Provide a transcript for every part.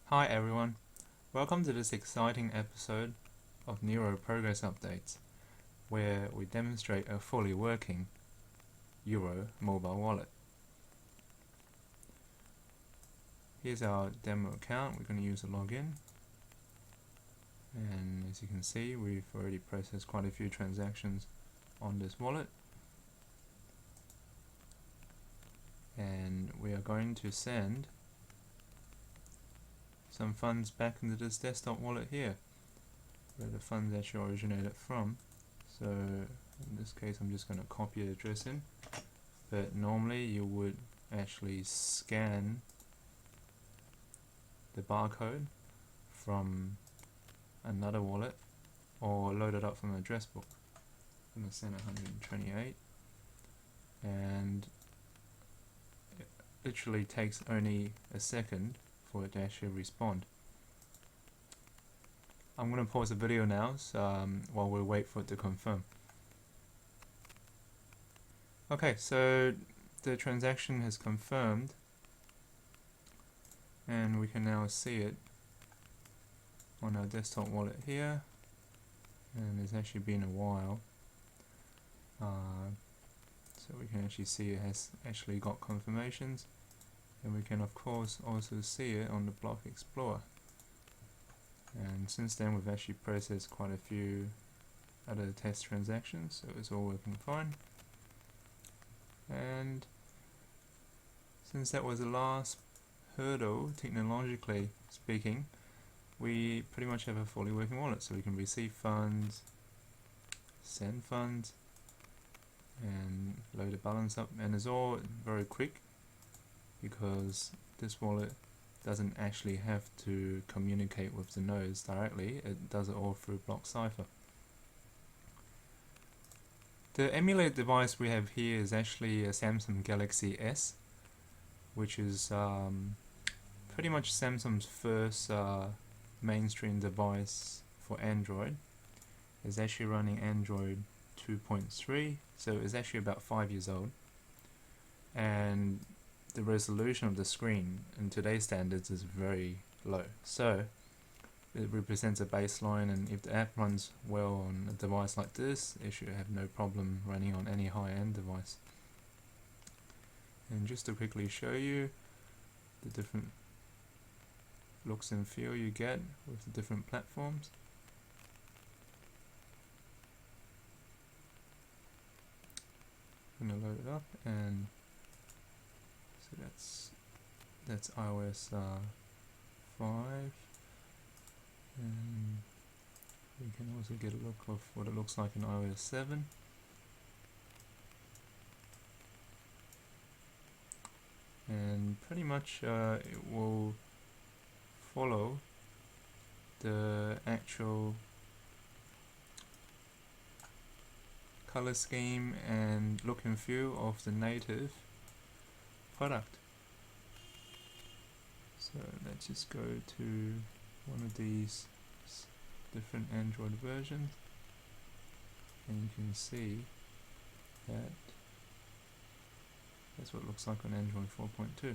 Hi everyone, welcome to this exciting episode of Nuro Progress Updates, where we demonstrate a fully working Euro mobile wallet. Here's our demo account. We're going to use a login, and as you can see, we've already processed quite a few transactions on this wallet, and we are going to send some funds back into this desktop wallet here, where the funds actually originated from. So in this case I'm just going to copy the address in, but normally you would actually scan the barcode from another wallet or load it up from an address book. I'm going to send 128, and it literally takes only a second for it to actually respond. I'm going to pause the video now while we wait for it to confirm. Okay, so the transaction has confirmed, and we can now see it on our desktop wallet here, and it's actually been a while, so we can actually see it has actually got confirmations, and we can of course also see it on the Block Explorer. And since then we've actually processed quite a few other test transactions, so it's all working fine. And since that was the last hurdle, technologically speaking, we pretty much have a fully working wallet, so we can receive funds, send funds, and load the balance up, and it's all very quick because this wallet doesn't actually have to communicate with the nodes directly. It does it all through BlockCypher. The emulated device we have here is actually a Samsung Galaxy S, which is pretty much Samsung's first mainstream device for Android. It's actually running Android 2.3, so it's actually about 5 years old, and the resolution of the screen in today's standards is very low, so it represents a baseline, and if the app runs well on a device like this, it should have no problem running on any high-end device. And just to quickly show you the different looks and feel you get with the different platforms. I'm going to load it up, and so that's iOS 5, and we can also get a look of what it looks like in iOS 7. And pretty much it will follow the actual color scheme and look and feel of the native product. So let's just go to one of these different Android versions, and you can see that that's what it looks like on Android 4.2.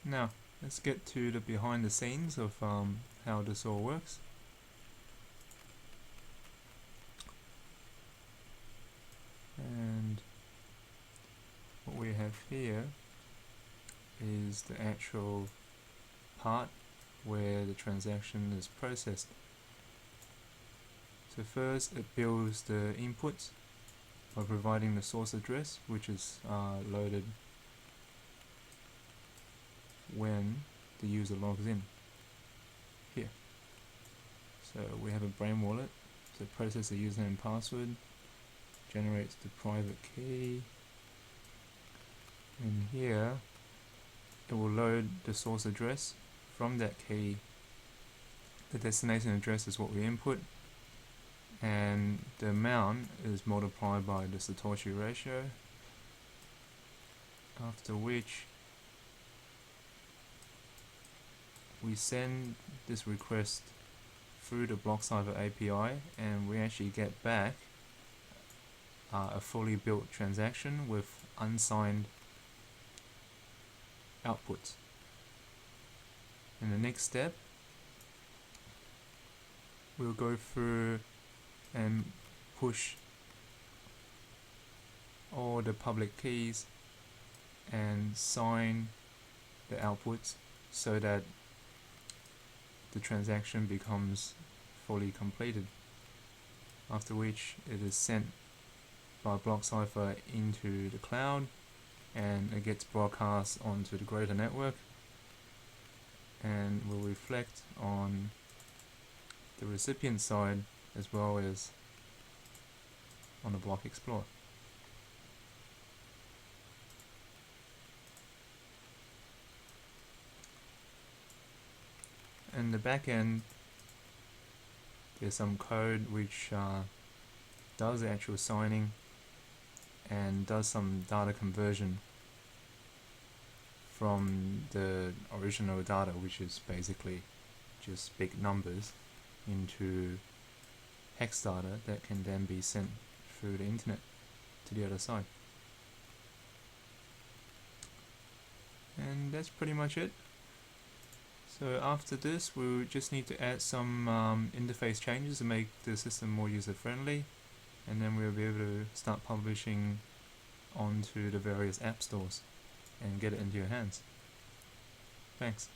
Now let's get to the behind the scenes of how this all works. And what we have here is the actual part where the transaction is processed. So first it builds the inputs by providing the source address, which is loaded when the user logs in here. So we have a brain wallet, so it processes the username and password, generates the private key, and here it will load the source address. From that key, the destination address is what we input, and the amount is multiplied by the Satoshi ratio, after which we send this request through the BlockCypher API, and we actually get back a fully built transaction with unsigned outputs. In the next step, we'll go through and push all the public keys and sign the outputs so that the transaction becomes fully completed, after which it is sent by BlockCypher into the cloud and it gets broadcast onto the greater network and will reflect on the recipient side as well as on the Block Explorer. In the back end, there's some code which does the actual signing and does some data conversion from the original data, which is basically just big numbers, into hex data that can then be sent through the internet to the other side. And that's pretty much it. So after this, we'll just need to add some interface changes to make the system more user friendly, and then we'll be able to start publishing onto the various app stores and get it into your hands. Thanks.